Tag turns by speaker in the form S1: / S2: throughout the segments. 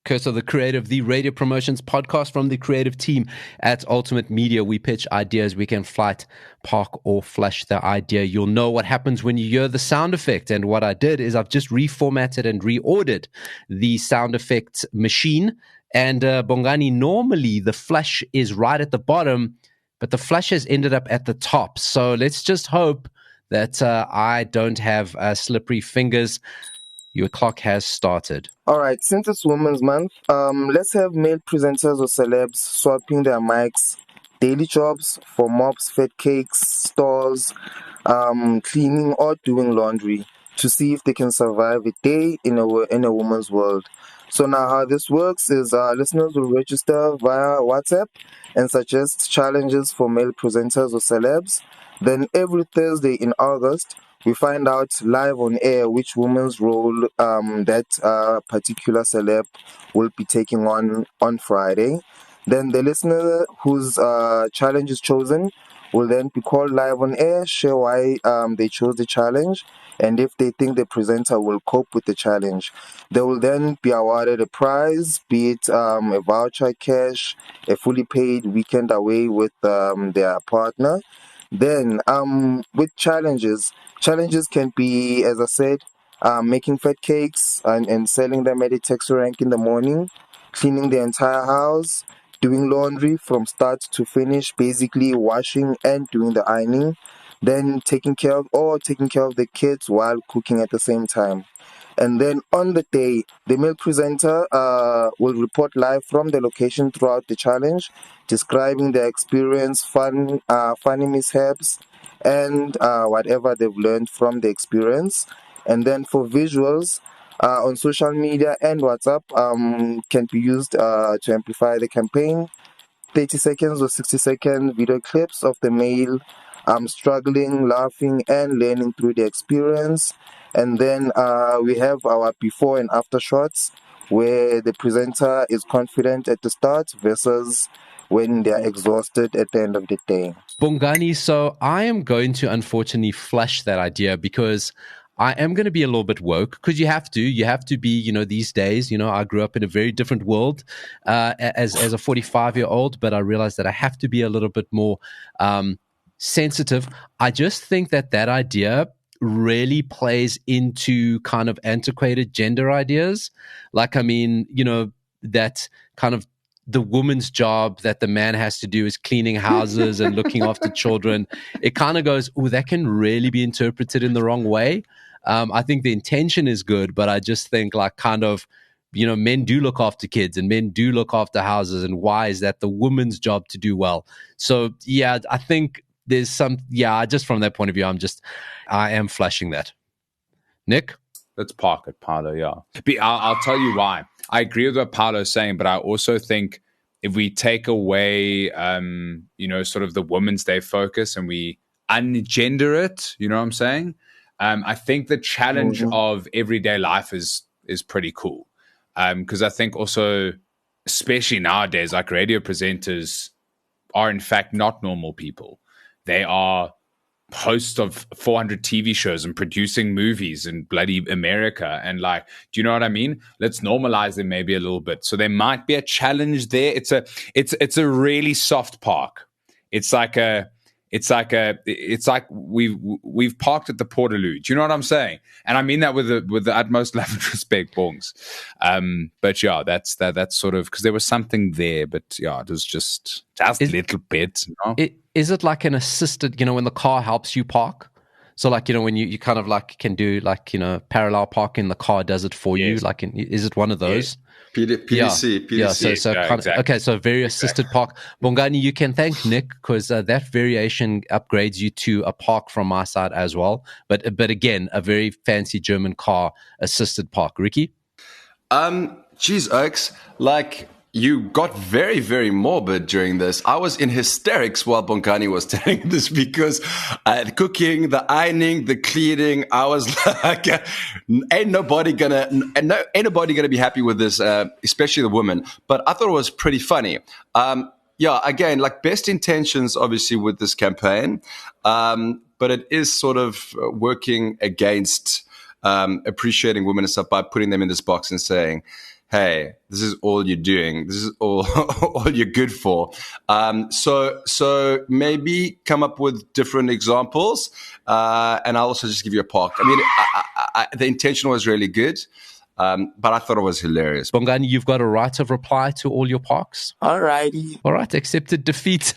S1: Curse of the Creative, the radio promotions podcast from the creative team at Ultimate Media. We pitch ideas. We can flight, park, or flash the idea. You'll know what happens when you hear the sound effect. And what I did is I've just reformatted and reordered the sound effect machine. And Bongani, normally the flash is right at the bottom, but the flash has ended up at the top. So let's just hope that I don't have slippery fingers. Your clock has started.
S2: All right, since it's Women's Month, let's have male presenters or celebs swapping their mics, daily jobs for mops, fed cakes, stores, cleaning or doing laundry to see if they can survive a day in a woman's world. So now how this works is listeners will register via WhatsApp and suggest challenges for male presenters or celebs. Then every Thursday in August, we find out live on air which woman's role that particular celeb will be taking on Friday. Then the listener whose challenge is chosen will then be called live on air, share why they chose the challenge, and if they think the presenter will cope with the challenge. They will then be awarded a prize, be it a voucher, cash, a fully paid weekend away with their partner. Then, with challenges can be, as I said, making fat cakes and selling them at a taxi rank in the morning, cleaning the entire house, doing laundry from start to finish, basically washing and doing the ironing, then taking care of the kids while cooking at the same time. And then on the day, the male presenter will report live from the location throughout the challenge, describing their experience, funny mishaps, and whatever they've learned from the experience. And then for visuals, on social media and WhatsApp can be used to amplify the campaign. 30 seconds or 60-second video clips of the male struggling, laughing, and learning through the experience. And then we have our before and after shots where the presenter is confident at the start versus when they're exhausted at the end of the day.
S1: Bongani, so I am going to unfortunately flash that idea because I am going to be a little bit woke because you have to be, these days, I grew up in a very different world as a 45-year-old, but I realized that I have to be a little bit more sensitive. I just think that idea really plays into kind of antiquated gender ideas. Like, I mean, that kind of the woman's job that the man has to do is cleaning houses and looking after children. It kind of goes, that can really be interpreted in the wrong way. I think the intention is good, but I just think like kind of, men do look after kids and men do look after houses. And why is that the woman's job to do well? So, yeah, I think there's just from that point of view, I am flashing that. Nick?
S3: Let's park it, Paolo, yeah. I'll tell you why. I agree with what Paolo's saying, but I also think if we take away, sort of the Women's Day focus and we ungender it, you know what I'm saying? I think the challenge of everyday life is pretty cool. Because I think also, especially nowadays, like radio presenters are in fact not normal people. They are hosts of 400 TV shows and producing movies in bloody America. And like, do you know what I mean? Let's normalize them maybe a little bit. So there might be a challenge there. It's a really soft park. It's like we've parked at the Portaloo. Do you know what I'm saying? And I mean that with the utmost love and respect, Bongs. But yeah, that's sort of because there was something there, but yeah, it was just a little bit.
S1: Is it like an assisted? When the car helps you park. So like when you kind of like can do like parallel parking, the car does it for you. Like is it one of those?
S4: Yes. PDC.
S1: Yeah, so
S3: exactly.
S1: Okay, so very assisted park. Bongani, you can thank Nick because that variation upgrades you to a park from my side as well. But again, a very fancy German car assisted park. Ricci?
S4: Geez, Oaks, like you got very, very morbid during this. I was in hysterics while Bongani was telling this because the cooking, the ironing, the cleaning, I was like, ain't nobody gonna be happy with this, especially the women. But I thought it was pretty funny. Again, like best intentions, obviously, with this campaign, but it is sort of working against appreciating women and stuff by putting them in this box and saying, hey, this is all you're doing. This is all all you're good for. So maybe come up with different examples, and I'll also just give you a park. I mean, the intention was really good, but I thought it was hilarious.
S1: Bongani, you've got a right of reply to all your parks.
S2: Alrighty.
S1: All right, accepted defeat.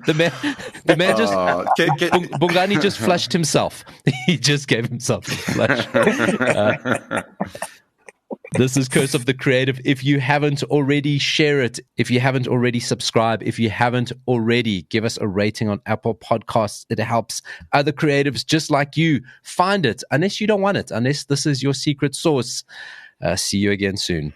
S1: The man just Bongani just flushed himself. He just gave himself a flush. This is Curse of the Creative. If you haven't already, share it. If you haven't already, subscribe. If you haven't already, give us a rating on Apple Podcasts. It helps other creatives just like you find it, unless you don't want it, unless this is your secret sauce. See you again soon.